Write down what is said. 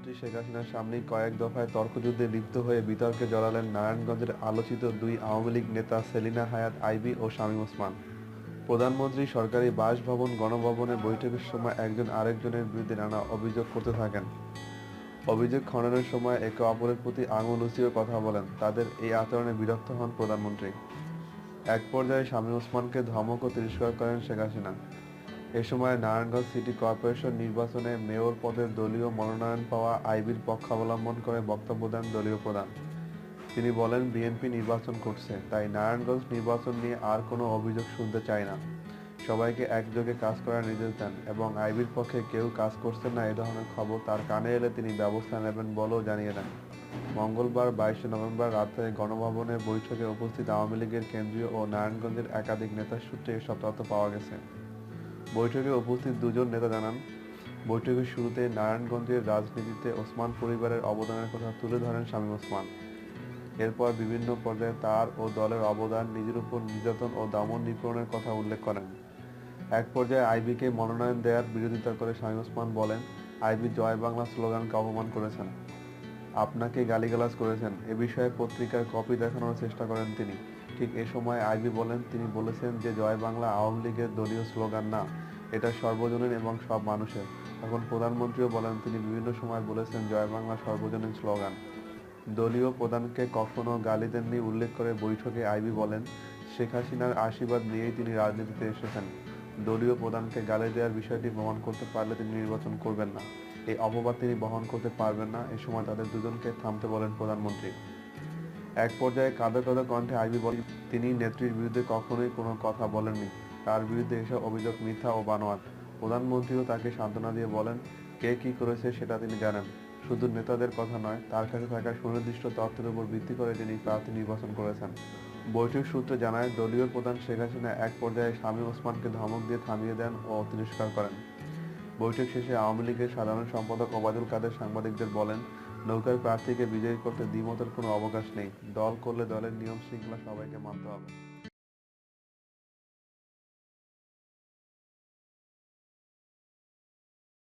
প্রধানমন্ত্রী শেখ হাসিনার সামনেই কয়েক দফায় তর্কযুদ্ধে লিপ্ত হয়ে বিতর্কে জড়ালেন নারায়ণগঞ্জের আলোচিত দুই আওয়ামী লীগ নেতা সেলিনা হায়াৎ আইভী ও শামীম ওসমান। প্রধানমন্ত্রী সরকারি বাসভবন গণভবনে বৈঠকের সময় একজন আরেকজনের বিরুদ্ধে নানা অভিযোগ করতে থাকেন। অভিযোগ খণ্ডনের সময় একে অপরের প্রতি আঙুল উঁচিয়ে কথা বলেন। তাদের এই আচরণে বিরক্ত হন প্রধানমন্ত্রী। এক পর্যায়ে শামীম ওসমানকে ধমক ও তিরস্কার করেন শেখ হাসিনা। এ সময় নারায়ণগঞ্জ সিটি কর্পোরেশন নির্বাচনে মেয়র পদের দলীয় মনোনয়ন পাওয়া আইভীর পক্ষ অবলম্বন করে বক্তব্য দেন দলীয় প্রধান। তিনি বলেন, বিএনপি নির্বাচন করছে, তাই নারায়ণগঞ্জ নির্বাচন নিয়ে আর কোনো অভিযোগ শুনতে চায় না। সবাইকে একযোগে কাজ করার নির্দেশ দেন এবং আইভীর পক্ষে কেউ কাজ করছেন না এ ধরনের খবর তার কানে এলে তিনি ব্যবস্থা নেবেন বলেও জানিয়ে দেন। মঙ্গলবার 22 নভেম্বর রাতে গণভবনের বৈঠকে উপস্থিত আওয়ামী লীগের কেন্দ্রীয় ও নারায়ণগঞ্জের একাধিক নেতার সূত্রে এসব তথ্য পাওয়া গেছে। বৈঠকে উপস্থিত দুজন নেতা জানান, বৈঠকের শুরুতে নারায়ণগঞ্জের রাজনীতিতে ওসমান পরিবারের অবদানের কথা তুলে ধরেন শামীম ওসমান। এরপর বিভিন্ন পর্যায়ে তার ও দলের অবদান, নিজের উপর নির্যাতন ও দমন নিপীড়নের কথা উল্লেখ করেন। এক পর্যায়ে আইভীকে মনোনয়ন দেওয়ার বিরোধিতা করে শামীম ওসমান বলেন, আইভী জয় বাংলা স্লোগানকে অপমান করেছেন, আপনাকে গালিগালাজ করেছেন। এ বিষয়ে পত্রিকার কপি দেখানোর চেষ্টা করেন তিনি। ঠিক এ সময় আইভী বলেন, তিনি বলেছেন যে জয় বাংলা আওয়ামী লীগের দলীয় স্লোগান না, এটা সর্বজনীন এবং সব মানুষের। তখন প্রধানমন্ত্রীও বলেন, তিনি বিভিন্ন সময় বলেছেন জয় বাংলা সর্বজনীন স্লোগান। দলীয় প্রধানকে কখনো গালি দেননি উল্লেখ করে বৈঠকে আইভী বলেন, শেখ হাসিনার আশীর্বাদ নিয়েই তিনি রাজনীতিতে এসেছেন। দলীয় প্রধানকে গালি দেওয়ার বিষয়টি প্রমাণ করতে পারলে তিনি নির্বাচন করবেন না। এই অপবাদ তিনি বহন করতে পারবেন না। এ সময় তাদের দুজনকে থামতে বলেন প্রধানমন্ত্রী। এক পর্যায়ে কাঁদো কাঁদো কণ্ঠে আইভী বলেন, তিনি নেত্রীর বিরুদ্ধে কখনোই কোনো কথা বলেননি। তার বিরুদ্ধে এসব অভিযোগ মিথ্যা ও বানোয়াট। প্রধানমন্ত্রীও তাকে সান্ত্বনা দিয়ে বলেন, কে কি করেছে সেটা তিনি জানেন। শুধু নেতাদের কথা নয়, তার কাছে থাকা সুনির্দিষ্ট তথ্যের উপর ভিত্তি করে তিনি প্রার্থী নির্বাচন করেছেন। বৈঠক সূত্রে জানায়, দলীয় প্রধান শেখ হাসিনা এক পর্যায়ে শামীম ওসমানকে ধমক দিয়ে থামিয়ে দেন ও তিরস্কার করেন। বৈঠক শেষে আওয়ামী লীগের সাধারণ সম্পাদক ওবায়দুল কাদের সাংবাদিকদের বলেন, নৌকার প্রার্থীকে বিজয়ী করতে দ্বিমতের কোনো অবকাশ নেই। দল করলে দলের নিয়ম শৃঙ্খলা সবাইকে মানতে হবে।